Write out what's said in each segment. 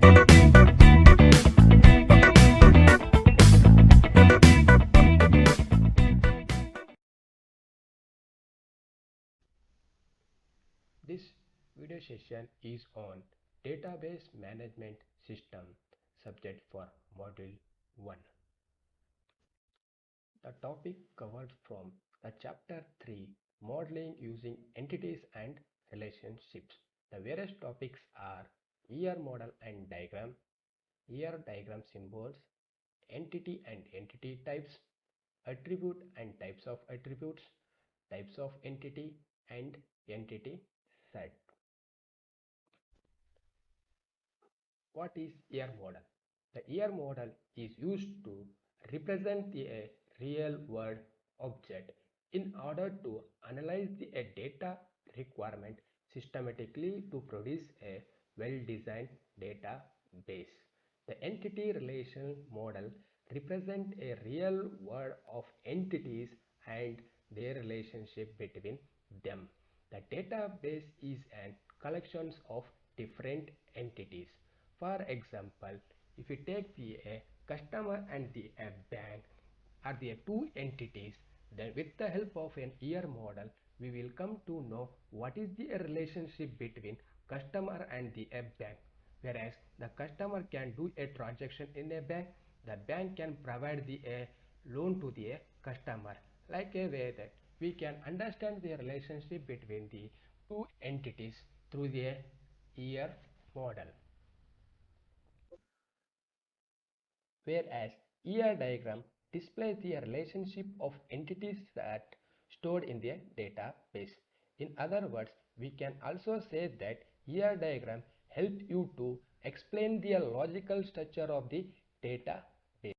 This video session is on Database Management System subject for Module 1. The topic covered from the Chapter 3 Modeling using Entities and Relationships. The various topics are ER model and diagram, ER diagram symbols, entity and entity types, attribute and types of attributes, types of entity, and entity set. What is ER model? The ER model is used to represent a real world object in order to analyze the data requirement systematically to produce a well-designed database. The entity relation model represents a real world of entities and their relationship between them. The database is a collection of different entities. For example, if you take the customer and the bank are the two entities, then with the help of an ER model, we will come to know what is the relationship between customer and the bank. Whereas the customer can do a transaction in a bank, the bank can provide the loan to the customer. Like a way that we can understand the relationship between the two entities through the ER model. Whereas ER diagram displays the relationship of entities that stored in the database. In other words, we can also say that ER diagram help you to explain the logical structure of the database.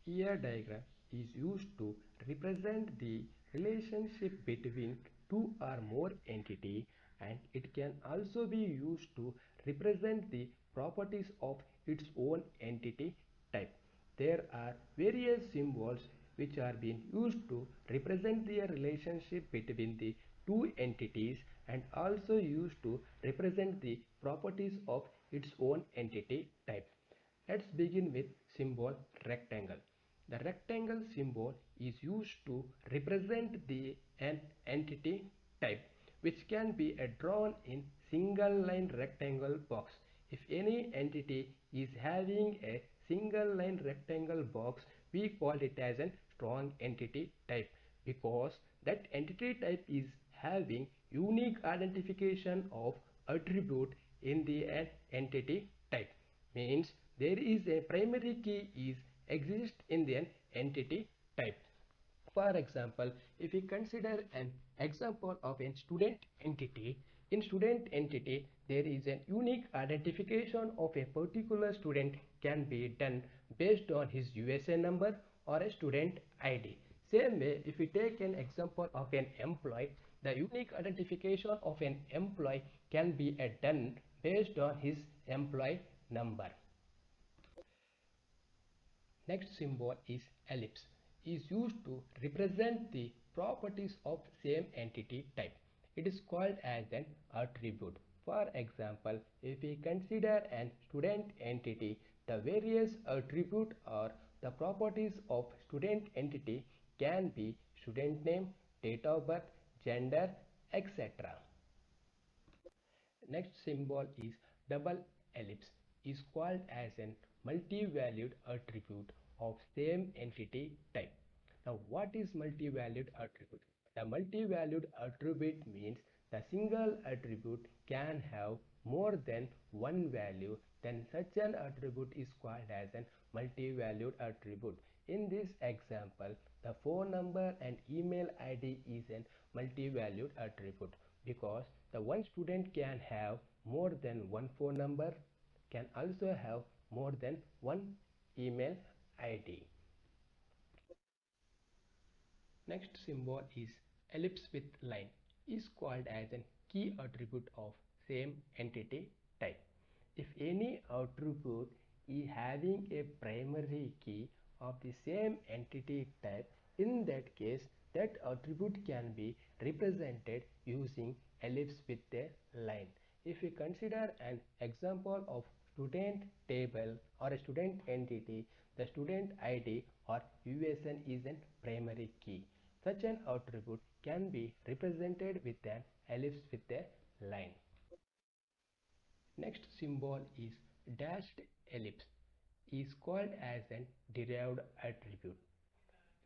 ER diagram is used to represent the relationship between two or more entities, and it can also be used to represent the properties of its own entity type. There are various symbols which are being used to represent the relationship between the two entities and also used to represent the properties of its own entity type. Let's begin with symbol rectangle. The rectangle symbol is used to represent an entity type which can be drawn in single line rectangle box. If any entity is having a single line rectangle box, we call it as a strong entity type because that entity type is having unique identification of attribute in the entity type. Means there is a primary key is exist in the entity type. For example, if we consider an example of a student entity, in student entity there is a unique identification of a particular student can be done based on his USA number or a student ID. Same way, if we take an example of an employee, the unique identification of an employee can be done based on his employee number. Next symbol is ellipse, is used to represent the properties of same entity type. It is called as an attribute. For example, if we consider an student entity, the various attribute or the properties of student entity can be student name, date of birth, gender, etc. Next symbol is double ellipse, is called as an multi-valued attribute of same entity type. Now what is multi-valued attribute? The multi-valued attribute means the single attribute can have more than one value, then such an attribute is called as an multi-valued attribute. In this example, the phone number and email ID is an multi-valued attribute because the one student can have more than one phone number, can also have more than one email ID. Next symbol is ellipse with line, is called as a key attribute of same entity type. If any attribute is having a primary key of the same entity type, in that case that attribute can be represented using ellipse with a line. if we consider an example of student table or a student entity, the student ID or USN is a primary key. Such an attribute can be represented with an ellipse with a line. Next symbol is dashed ellipse is called as an derived attribute.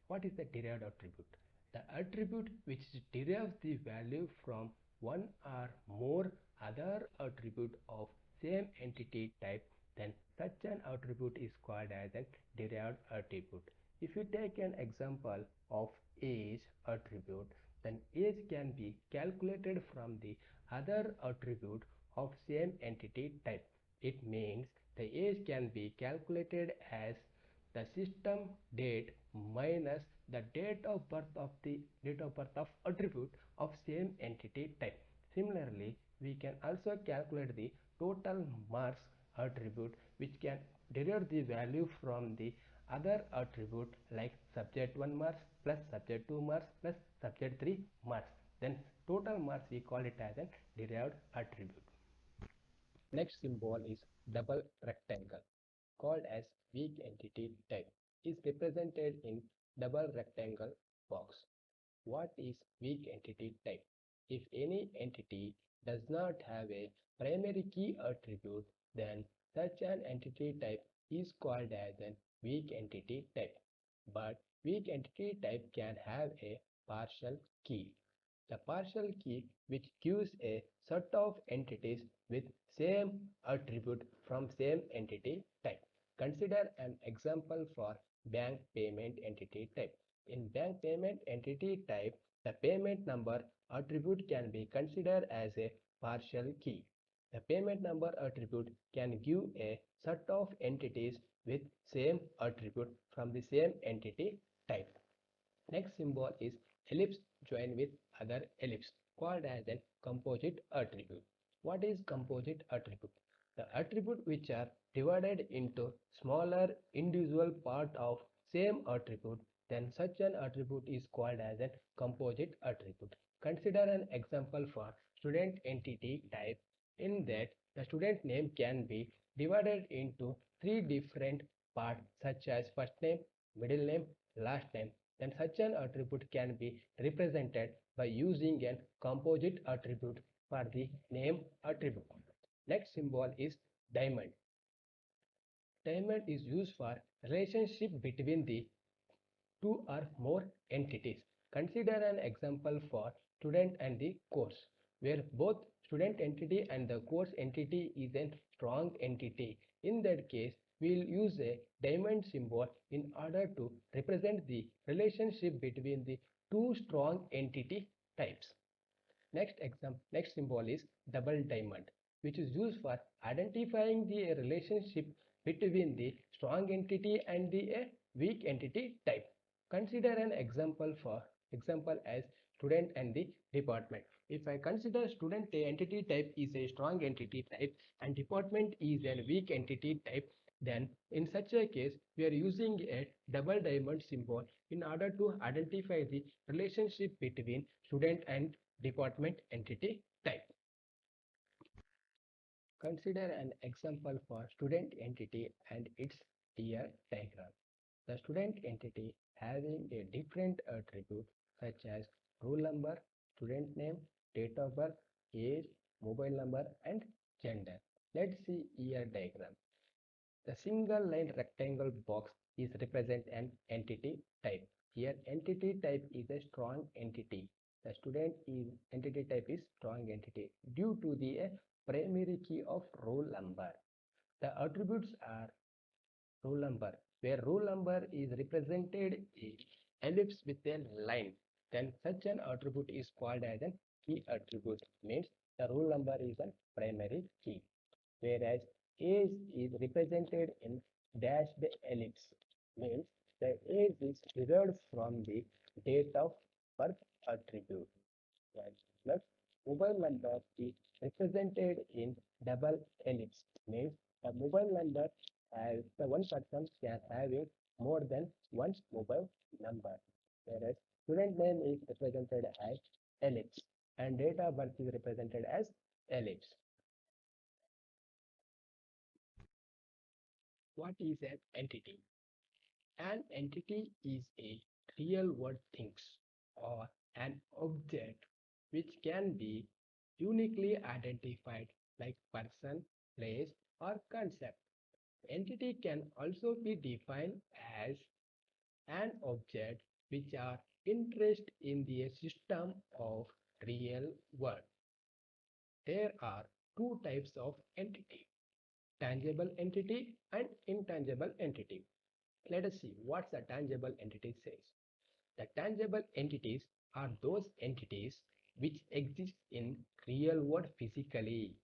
What is the derived attribute? The attribute which derives the value from one or more other attribute of same entity type, then such an attribute is called as a derived attribute. If you take an example of age attribute, then age can be calculated from the other attribute of same entity type. It means the age can be calculated as the system date minus the date of birth of attribute of same entity type. Similarly, we can also calculate the total marks attribute, which can derive the value from the other attribute like subject 1 marks plus subject 2 marks plus subject 3 marks. Then total marks we call it as a derived attribute. Next symbol is double rectangle, called as weak entity type, is represented in double rectangle box. What is weak entity type? If any entity does not have a primary key attribute, then such an entity type is called as a weak entity type. But weak entity type can have a partial key. The partial key which gives a set of entities with same attribute from same entity type. Consider an example for bank payment entity type. In bank payment entity type, the payment number attribute can be considered as a partial key. The payment number attribute can give a set of entities with same attribute from the same entity type. Next symbol is ellipse joined with other ellipse, called as a composite attribute. What is composite attribute? The attribute which are divided into smaller individual part of same attribute, then such an attribute is called as a composite attribute. Consider an example for student entity type. In that, the student name can be divided into three different parts such as first name, middle name, last name. Then such an attribute can be represented by using a composite attribute for the name attribute. Next symbol is diamond. Diamond is used for relationship between the two or more entities. Consider an example for student and the course, where both student entity and the course entity is a strong entity. In that case, we will use a diamond symbol in order to represent the relationship between the two strong entity types. Next symbol is double diamond, which is used for identifying the relationship between the strong entity and the weak entity type. Consider an example as student and the department. If I consider student entity type is a strong entity type and department is a weak entity type, then in such a case we are using a double diamond symbol in order to identify the relationship between student and department entity type. Consider an example for student entity and its tier diagram. The student entity having a different attribute such as roll number, student name, date of birth, age, mobile number and gender. Let's see year diagram. The single line rectangle box is represent an entity type. Here entity type is a strong entity. The student is entity type is strong entity due to the primary key of roll number. The attributes are roll number, where roll number is represented in ellipse with a line. Then such an attribute is called as a key attribute. Means the roll number is a primary key, whereas age is represented in dashed ellipse. Means the age is derived from the date of birth attribute. Plus mobile number is represented in double ellipse. Means the mobile number as the one person can have it more than one mobile number, whereas student name is represented as ellipse and date of birth is represented as ellipse. What is an entity? An entity is a real world things or an object which can be uniquely identified like person, place or concept. Entity can also be defined as an object which are interested in the system of real world. There are two types of entity, tangible entity and intangible entity. Let us see what the tangible entity says. The tangible entities are those entities which exist in real world physically,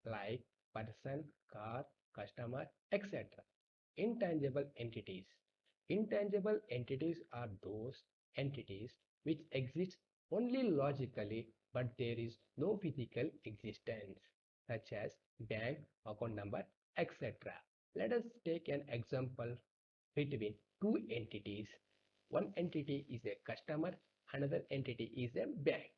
like person, car, customer, etc. Intangible entities. Intangible entities are those entities which exist only logically but there is no physical existence, such as bank, account number, etc. Let us take an example between two entities. One entity is a customer, another entity is a bank.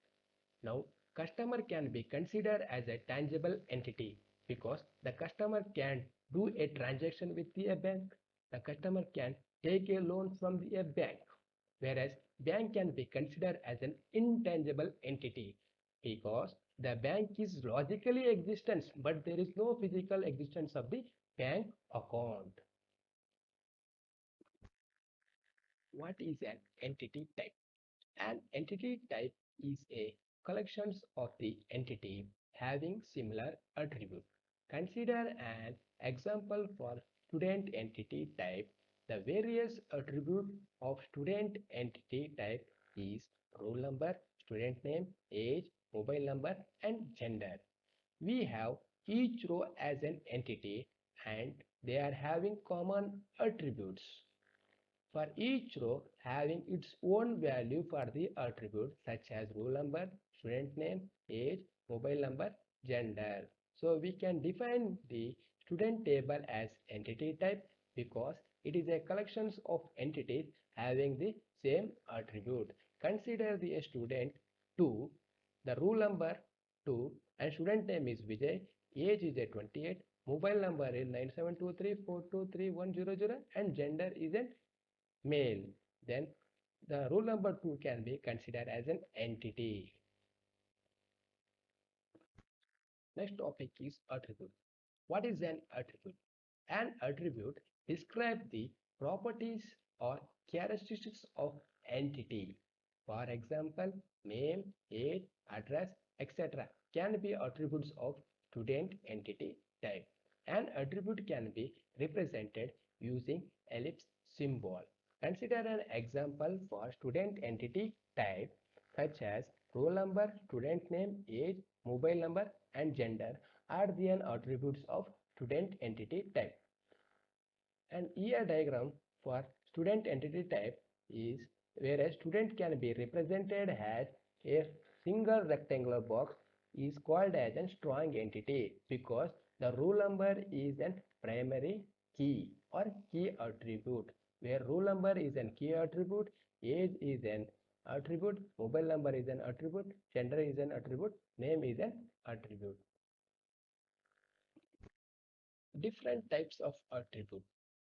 Now, customer can be considered as a tangible entity because the customer can do a transaction with the bank. The customer can take a loan from the bank, whereas bank can be considered as an intangible entity because the bank is logically existence but there is no physical existence of the bank account. What is an entity type? An entity type is a collection of the entity having similar attribute. Consider an example for student entity type. The various attribute of student entity type is roll number, student name, age, mobile number and gender. We have each row as an entity and they are having common attributes for each row having its own value for the attribute such as roll number, student name, age, mobile number, gender. So we can define the student table as entity type because it is a collection of entities having the same attribute. Consider the student 2, the roll number 2 and student name is Vijay, age is a 28, mobile number is 9723423100 and gender is an male, then the rule number 2 can be considered as an entity. Next topic is attribute. What is an attribute? An attribute describes the properties or characteristics of entity. For example, name, age, address, etc. can be attributes of student entity type. An attribute can be represented using ellipse symbol. Consider an example for student entity type such as roll number, student name, age, mobile number and gender are the attributes of student entity type. An ER diagram for student entity type is where a student can be represented as a single rectangular box is called as a strong entity because the roll number is a primary key or key attribute where roll number is a key attribute, age is an attribute, mobile number is an attribute, gender is an attribute, name is an attribute. Different types of attribute.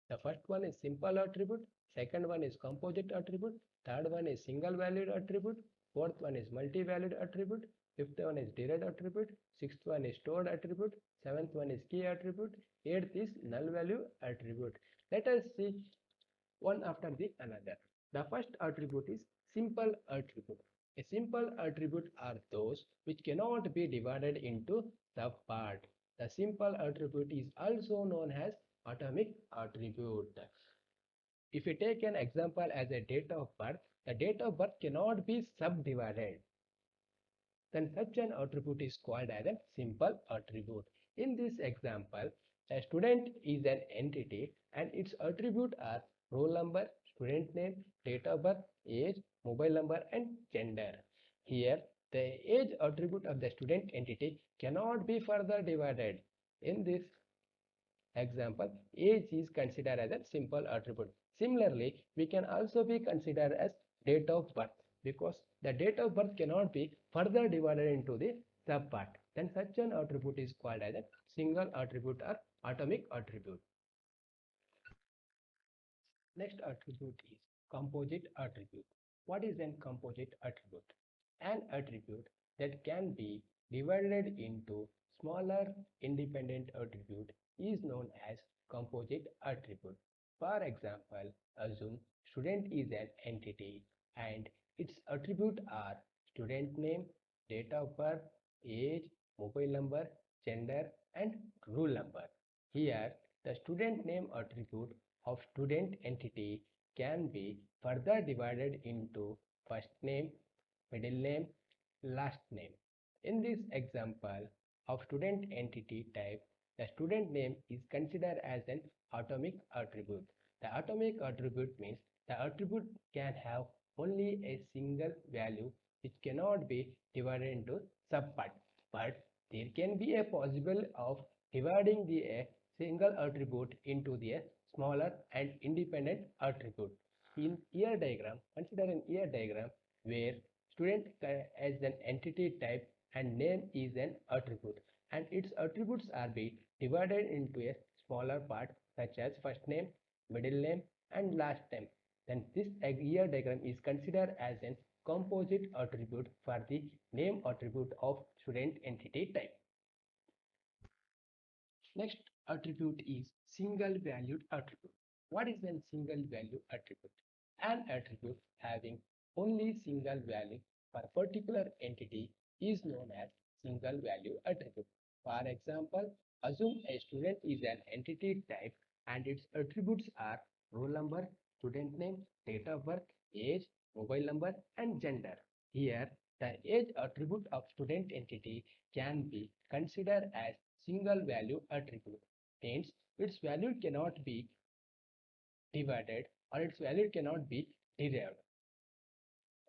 The first one is simple attribute, second one is composite attribute, third one is single valued attribute, fourth one is multi-valued attribute, fifth one is derived attribute, sixth one is stored attribute, seventh one is key attribute, eighth is null value attribute. Let us see one after the another. The first attribute is simple attribute. A simple attribute are those which cannot be divided into subpart. The simple attribute is also known as atomic attribute. If we take an example as a date of birth, the date of birth cannot be subdivided. Then such an attribute is called as a simple attribute. In this example, a student is an entity and its attributes are roll number, student name, date of birth, age, mobile number and gender. Here, the age attribute of the student entity cannot be further divided. In this example, age is considered as a simple attribute. Similarly, we can also be considered as date of birth because the date of birth cannot be further divided into the subpart. Then such an attribute is called as a single attribute or atomic attribute. Next attribute is composite attribute. What is an composite attribute? An attribute that can be divided into smaller independent attribute is known as composite attribute. For example, assume student is an entity and its attributes are student name, date of birth, age, mobile number, gender, and roll number. Here, the student name attribute of student entity can be further divided into first name, middle name, last name. In this example of student entity type, the student name is considered as an atomic attribute. The atomic attribute means the attribute can have only a single value which cannot be divided into subpart. But there can be a possible of dividing the single attribute into the smaller and independent attribute. In ear diagram, consider an ear diagram where student as an entity type and name is an attribute and its attributes are be divided into a smaller part such as first name, middle name and last name. Then this ear diagram is considered as an composite attribute for the name attribute of student entity type. Next attribute is single valued attribute. What is a single value attribute? An attribute having only single value for a particular entity is known as single value attribute. For example, assume a student is an entity type and its attributes are roll number, student name, date of birth, age, mobile number, and gender. Here, the age attribute of student entity can be considered as single value attribute, means its value cannot be divided or its value cannot be derived.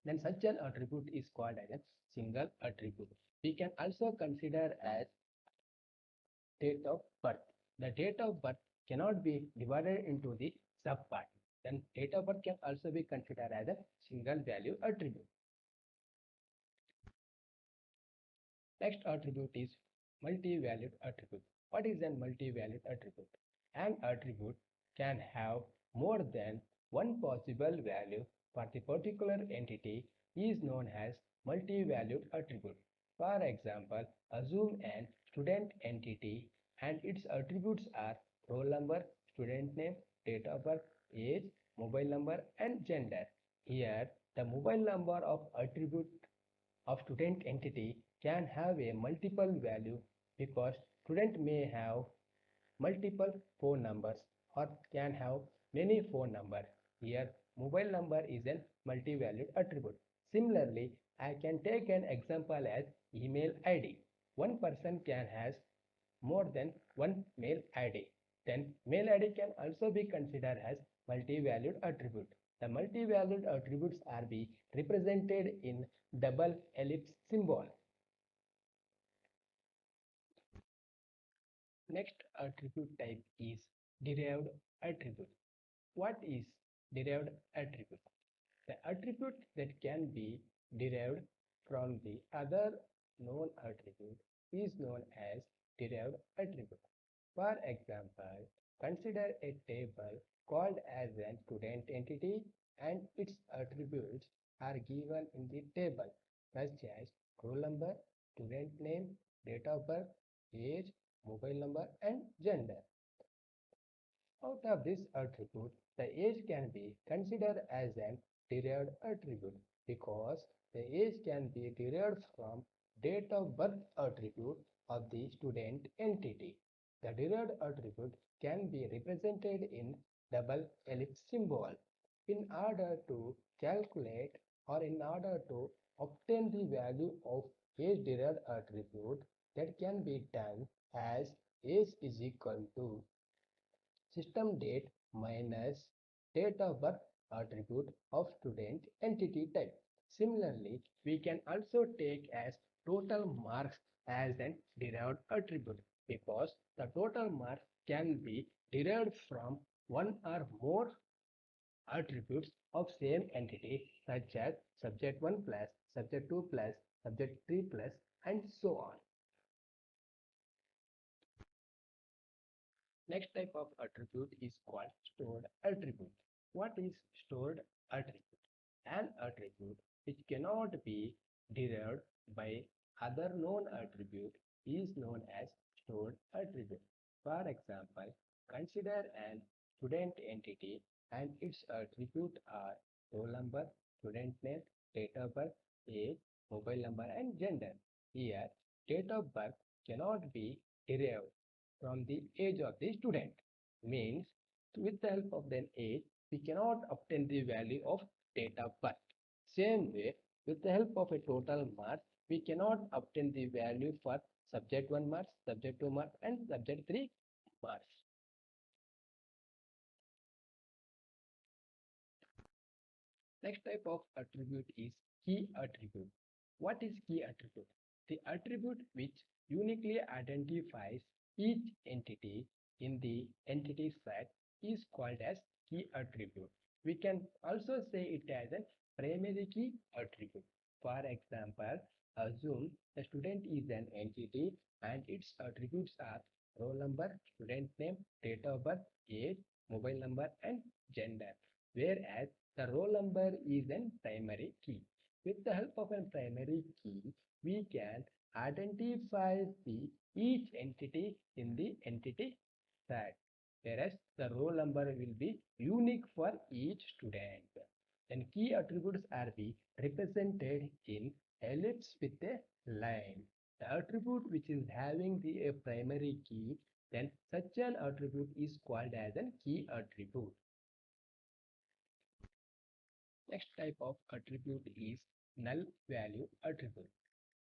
Then such an attribute is called as a single attribute. We can also consider as date of birth. The date of birth cannot be divided into the subpart. Then date of birth can also be considered as a single value attribute. Next attribute is multivalued attribute. What is a multivalued attribute? An attribute can have more than one possible value for the particular entity is known as multivalued attribute. For example, assume an student entity and its attributes are roll number, student name, date of birth, age, mobile number and gender. Here, the mobile number of attribute of student entity can have a multiple value because student may have multiple phone numbers or can have many phone numbers. Here, mobile number is a multi-valued attribute. Similarly, I can take an example as email ID. One person can has more than one mail ID. Then mail ID can also be considered as multi-valued attribute. The multi-valued attributes are be represented in double ellipse symbol. Next attribute type is derived attribute. What is derived attribute? The attribute that can be derived from the other known attribute is known as derived attribute. For example, consider a table called as an student entity and its attributes are given in the table such as roll number, student name, date of birth, age, mobile number and gender. Out of this attribute, the age can be considered as an derived attribute because the age can be derived from date of birth attribute of the student entity. The derived attribute can be represented in double ellipse symbol. In order to calculate or in order to obtain the value of age derived attribute, that can be done as age is equal to system date minus date of birth attribute of student entity type. Similarly, we can also take as total marks as an derived attribute because the total marks can be derived from one or more attributes of same entity such as subject 1 plus, subject 2 plus, subject 3 plus and so on. Next type of attribute is called stored attribute. What is stored attribute? An attribute which cannot be derived by other known attribute is known as stored attribute. For example, consider an student entity and its attribute are roll number, student name, date of birth, age, mobile number, and gender. Here, date of birth cannot be derived from the age of the student. Means, with the help of the age, we cannot obtain the value of date of birth. Same way, with the help of a total marks, we cannot obtain the value for subject 1 marks, subject 2 marks, and subject 3 marks. Next type of attribute is key attribute. What is key attribute? The attribute which uniquely identifies each entity in the entity set is called as key attribute. We can also say it as a primary key attribute. For example, assume the student is an entity and its attributes are roll number, student name, date of birth, age, mobile number, and gender. Whereas the roll number is a primary key. With the help of a primary key, we can identify each entity in the entity set, whereas the roll number will be unique for each student. Then key attributes are be represented in ellipse with a line. The attribute which is having the a primary key, then such an attribute is called as a key attribute. Next type of attribute is null value attribute.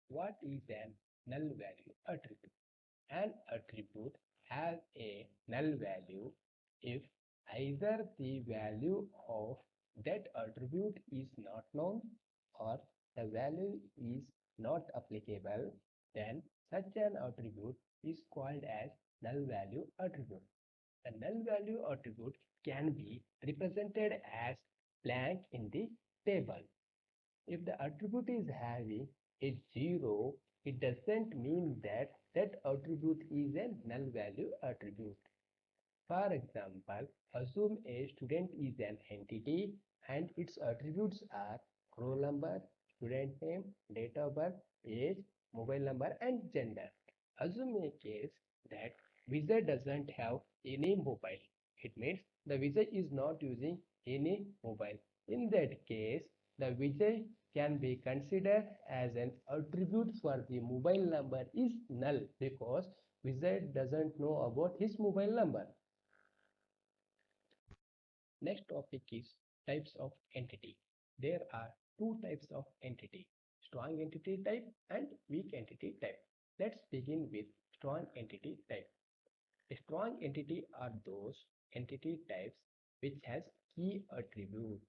What is an null value attribute? An attribute has a null value if either the value of that attribute is not known or the value is not applicable, then such an attribute is called as null value attribute. The null value attribute can be represented as blank in the table. If the attribute is having a 0, it doesn't mean that that attribute is a null value attribute. For example, assume a student is an entity and its attributes are roll number, student name, date of birth, age, mobile number, and gender. Assume a case that Vijay doesn't have any mobile. It means the Vijay is not using any mobile. In that case, the Vijay can be considered as an attribute for the mobile number is null because Vijay doesn't know about his mobile number. Next topic is types of entity. There are two types of entity, strong entity type and weak entity type. Let's begin with strong entity type. A strong entity are those entity types which has key attribute.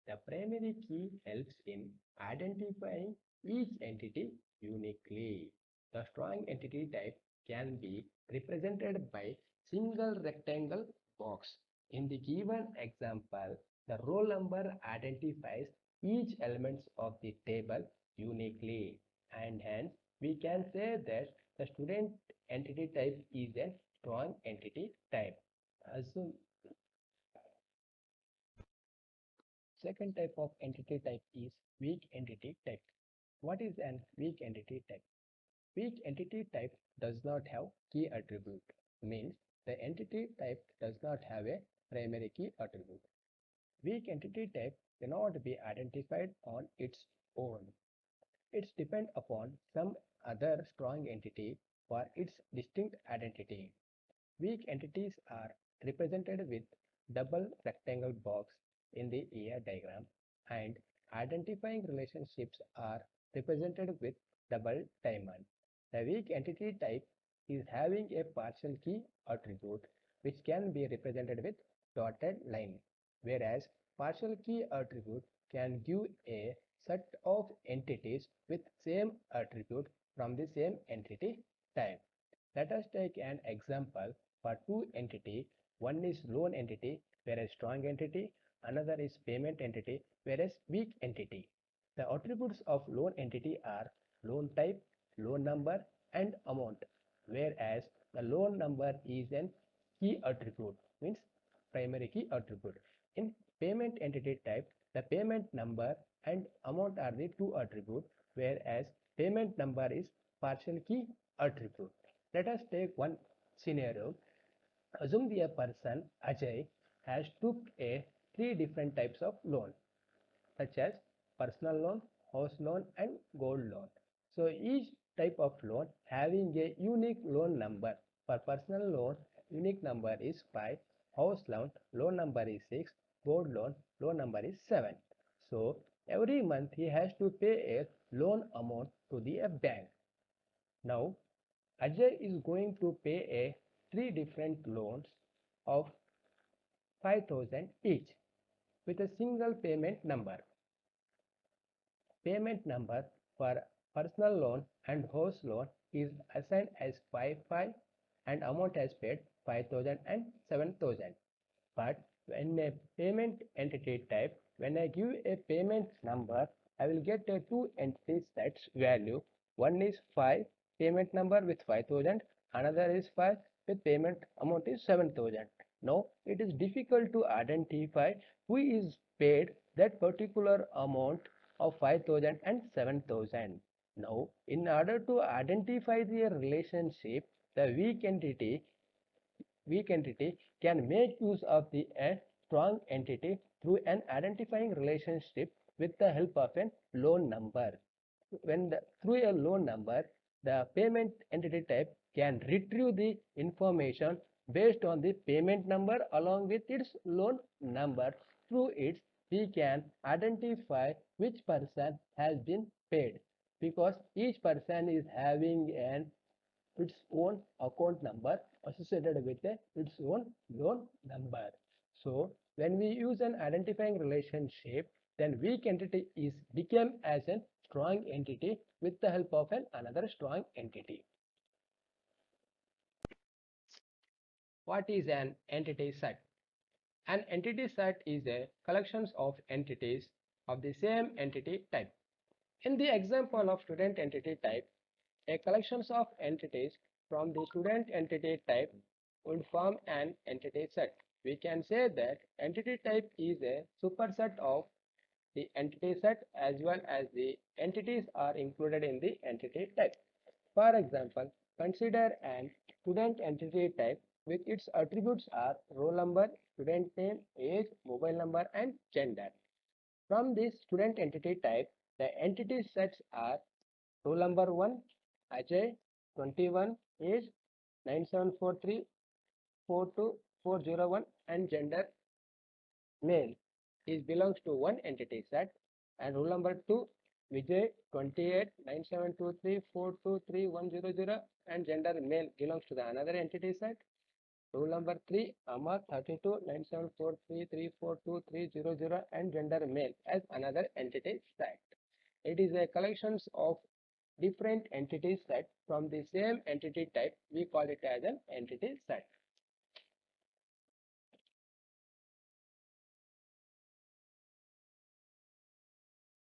The primary key helps in identifying each entity uniquely. The strong entity type can be represented by single rectangle box. In the given example, the roll number identifies each element of the table uniquely, and hence we can say that the student entity type is a strong entity type. So, second type of entity type is weak entity type. What is an weak entity type? Weak entity type does not have key attribute, means the entity type does not have a primary key attribute. Weak entity type cannot be identified on its own. It depends upon some other strong entity for its distinct identity. Weak entities are represented with double rectangle box in the ER diagram, and identifying relationships are represented with double diamond. The weak entity type is having a partial key attribute which can be represented with dotted line, whereas partial key attribute can give a set of entities with same attribute from the same entity type. Let us take an example for two entity. One is loan entity, whereas strong entity. Another is payment entity, whereas weak entity. The attributes of loan entity are loan type, loan number, and amount, whereas the loan number is an key attribute, means primary key attribute. In payment entity type, the payment number and amount are the two attributes, whereas payment number is partial key attribute. Let us take one scenario. Assume a person Ajay has took a three different types of loan, such as personal loan, house loan and gold loan. So each type of loan having a unique loan number. For personal loan, unique number is 5, house loan number is 6, gold loan number is 7. So every month he has to pay a loan amount to the bank. Now Ajay is going to pay a three different loans of 5,000 each with a single payment number. Payment number for personal loan and house loan is assigned as 5 and amount as paid 5,000 and 7,000. But when a payment entity type, when I give a payment number, I will get a two entity sets value. One is 5 payment number with 5,000, another is 5 with payment amount is 7,000. Now it is difficult to identify who is paid that particular amount of 5,000 and 7,000. Now in order to identify the relationship, the weak entity can make use of the strong entity through an identifying relationship with the help of a loan number. Through a loan number, the payment entity type can retrieve the information based on the payment number along with its loan number. Through it, we can identify which person has been paid, because each person is having an its own account number associated with its own loan number. So when we use an identifying relationship, then weak entity is become as a strong entity with the help of another strong entity. What is an entity set? An entity set is a collection of entities of the same entity type. In the example of student entity type, a collection of entities from the student entity type would form an entity set. We can say that entity type is a superset of the entity set as well as the entities are included in the entity type. For example, consider an student entity type with its attributes are roll number, student name, age, mobile number and gender. From this student entity type, the entity sets are roll number 1, Ajay, 21, age 974342401 and gender male is belongs to one entity set, and roll number 2 Vijay 28 9723423100 and gender male belongs to the another entity set. Rule number 3 Amar 32 9743342300 and gender male as another entity set. It is a collection of different entity set from the same entity type. We call it as an entity set.